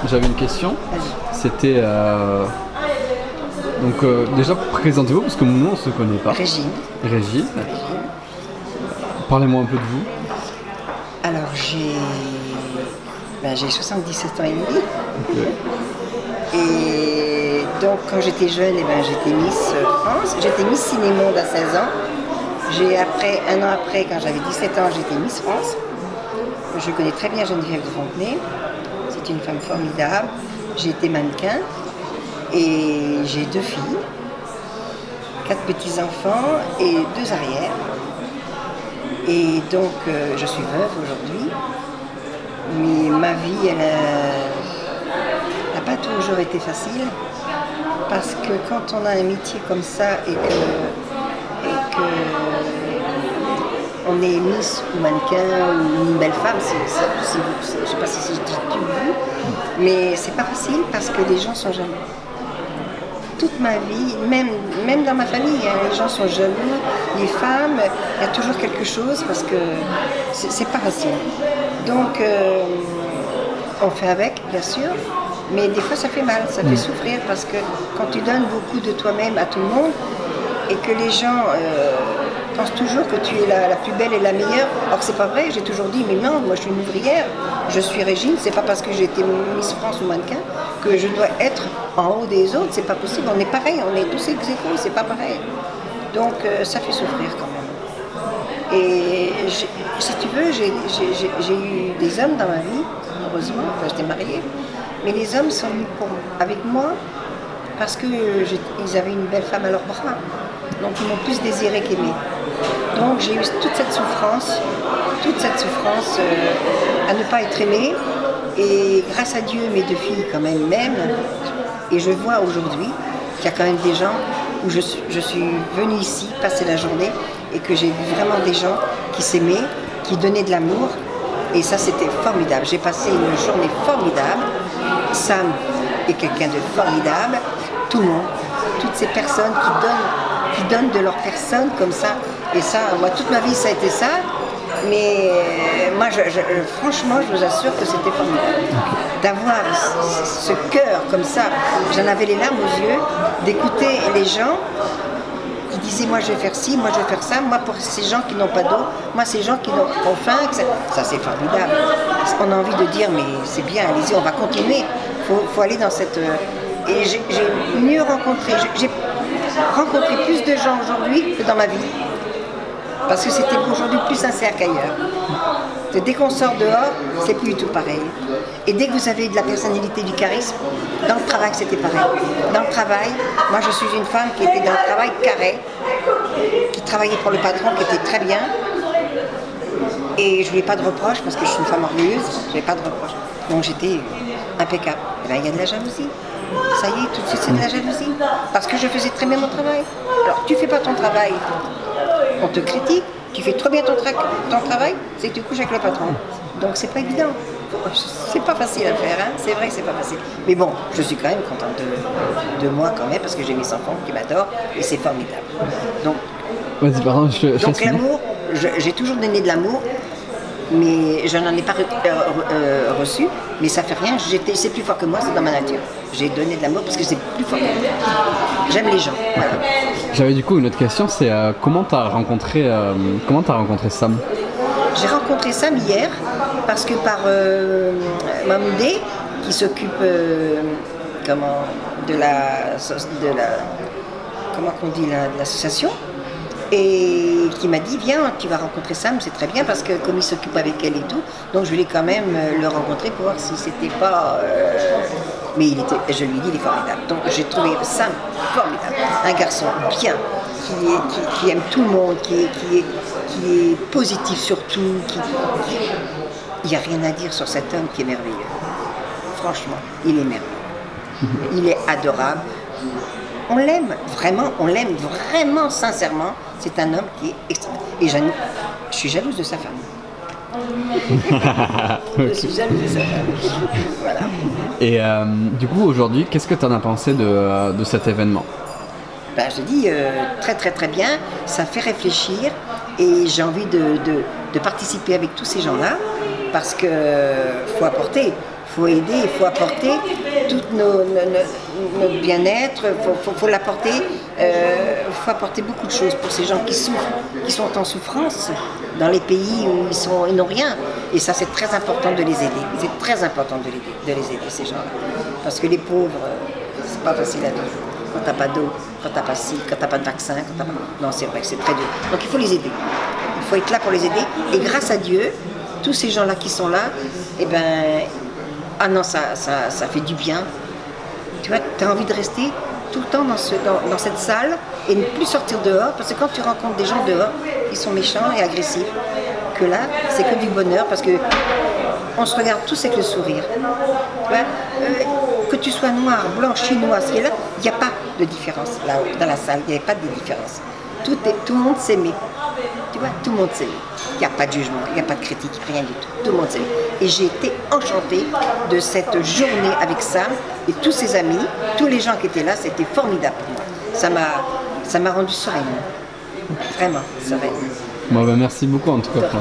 j'avais une question. Vas-y. C'était déjà présentez-vous parce que nous on se connaît pas. Régine. Régine. Parlez-moi un peu de vous. Alors j'ai 77 ans et demi. Ok. Et donc quand j'étais jeune, j'étais Miss France. J'étais Miss Ciné-Monde à 16 ans. Un an après, quand j'avais 17 ans, j'étais Miss France. Je connais très bien Geneviève de Fontenay. C'est une femme formidable. J'ai été mannequin et j'ai 2 filles, 4 petits-enfants et 2 arrières. Et donc je suis veuve aujourd'hui. Mais ma vie, elle n'a pas toujours été facile. Parce que quand on a un métier comme ça et que on est Miss ou mannequin ou une belle femme, je ne sais pas si je dis tout vous, mais c'est pas facile parce que les gens sont jaloux. Toute ma vie, même dans ma famille, hein, les gens sont jaloux, les femmes, il y a toujours quelque chose parce que c'est pas facile. Donc on fait avec, bien sûr, mais des fois ça fait mal, ça fait souffrir parce que quand tu donnes beaucoup de toi-même à tout le monde et que les gens pensent toujours que tu es la plus belle et la meilleure, alors que c'est pas vrai, j'ai toujours dit mais non, moi je suis une ouvrière, je suis Régine, c'est pas parce que j'ai été Miss France ou mannequin que je dois être en haut des autres, c'est pas possible, on est pareil, on est tous ex aequo, c'est pas pareil. Donc ça fait souffrir quand même. Et si tu veux, j'ai eu des hommes dans ma vie, heureusement, j'étais mariée, mais les hommes sont venus avec moi parce qu'ils avaient une belle femme à leurs bras. Donc ils m'ont plus désiré qu'aimé. Donc j'ai eu toute cette souffrance à ne pas être aimée. Et grâce à Dieu, mes 2 filles quand même m'aiment. Et je vois aujourd'hui qu'il y a quand même des gens où je suis venue ici passer la journée et que j'ai vu vraiment des gens qui s'aimaient, qui donnaient de l'amour. Et ça, c'était formidable. J'ai passé une journée formidable. Sam est quelqu'un de formidable. Tout le monde, toutes ces personnes qui donnent de leur personne comme ça. Et ça, moi, toute ma vie, ça a été ça. Mais moi, franchement, je vous assure que c'était formidable. D'avoir ce cœur comme ça, j'en avais les larmes aux yeux, d'écouter les gens qui disaient moi je vais faire ci, moi je vais faire ça, moi pour ces gens qui n'ont pas d'eau, moi ces gens qui ont faim, ça c'est formidable. On a envie de dire mais c'est bien, allez-y, on va continuer, faut aller dans cette... Et j'ai mieux rencontré, j'ai rencontré plus de gens aujourd'hui que dans ma vie. Parce que c'était aujourd'hui plus sincère qu'ailleurs. Dès qu'on sort dehors, c'est plus du tout pareil. Et dès que vous avez de la personnalité, du charisme, dans le travail c'était pareil. Dans le travail, moi je suis une femme qui était dans le travail carré, qui travaillait pour le patron, qui était très bien. Et je ne lui ai pas de reproches parce que je suis une femme orgueilleuse, je n'ai pas de reproches. Donc j'étais impeccable. Et bien il y a de la jalousie. Ça y est, tout de suite c'est de la jalousie. Parce que je faisais très bien mon travail. Alors tu ne fais pas ton travail, on te critique, tu fais trop bien ton travail, c'est que tu couches avec le patron. Donc c'est pas évident. C'est pas facile à faire, hein. C'est vrai que c'est pas facile. Mais bon, je suis quand même contente de moi quand même, parce que j'ai mes enfants qui m'adorent et c'est formidable. Donc, Vas-y, pardon, donc l'amour, j'ai toujours donné de l'amour, mais je n'en ai pas reçu, mais ça fait rien, c'est plus fort que moi, c'est dans ma nature. J'ai donné de l'amour parce que c'est plus fort que moi. J'aime les gens, voilà. J'avais du coup une autre question, c'est comment t'as rencontré Sam? J'ai rencontré Sam hier parce que par Mamoudé qui s'occupe de l'association et qui m'a dit viens, tu vas rencontrer Sam, c'est très bien parce que comme il s'occupe avec elle et tout, donc je voulais quand même le rencontrer pour voir si c'était pas mais je lui ai dit il est formidable. Donc j'ai trouvé Sam formidable, un garçon bien, qui aime tout le monde, qui est positif surtout, il n'y a rien à dire sur cet homme qui est merveilleux. Franchement, il est merveilleux. Il est adorable. On l'aime vraiment sincèrement. C'est un homme qui est extraordinaire. Et je suis jalouse de sa femme. Je suis jalouse de sa femme. Voilà. Et du coup, aujourd'hui, qu'est-ce que tu en as pensé de cet événement? Je dis très très très bien, ça fait réfléchir et j'ai envie de participer avec tous ces gens-là parce que faut apporter, faut aider, il faut apporter tout notre bien-être, faut l'apporter, faut apporter beaucoup de choses pour ces gens qui souffrent, qui sont en souffrance dans les pays où ils n'ont rien. Et ça, c'est très important de les aider. C'est très important de les aider, ces gens-là. Parce que les pauvres, c'est pas facile à vivre. Quand t'as pas d'eau, quand t'as pas ci, quand t'as pas de vaccin, quand t'as pas... Non, c'est vrai que c'est très dur. Donc il faut les aider. Il faut être là pour les aider. Et grâce à Dieu, tous ces gens-là qui sont là, eh ben, ah non, ça fait du bien. Tu vois, tu as envie de rester tout le temps dans cette salle et ne plus sortir dehors, parce que quand tu rencontres des gens dehors, ils sont méchants et agressifs. Que là, c'est que du bonheur, parce que on se regarde tous avec le sourire. Tu vois, que tu sois noir, blanc, chinois, ce qui est là, il n'y a pas de différence là dans la salle, il n'y avait pas de différence. Tout le monde s'aimait. Tu vois, tout le monde s'aimait. Il n'y a pas de jugement, il n'y a pas de critique, rien du tout. Tout le monde s'aimait. Et j'ai été enchantée de cette journée avec Sam et tous ses amis, tous les gens qui étaient là, c'était formidable pour moi. Ça m'a rendu sereine. Vraiment, sereine. Bon, bah, merci beaucoup en tout cas pour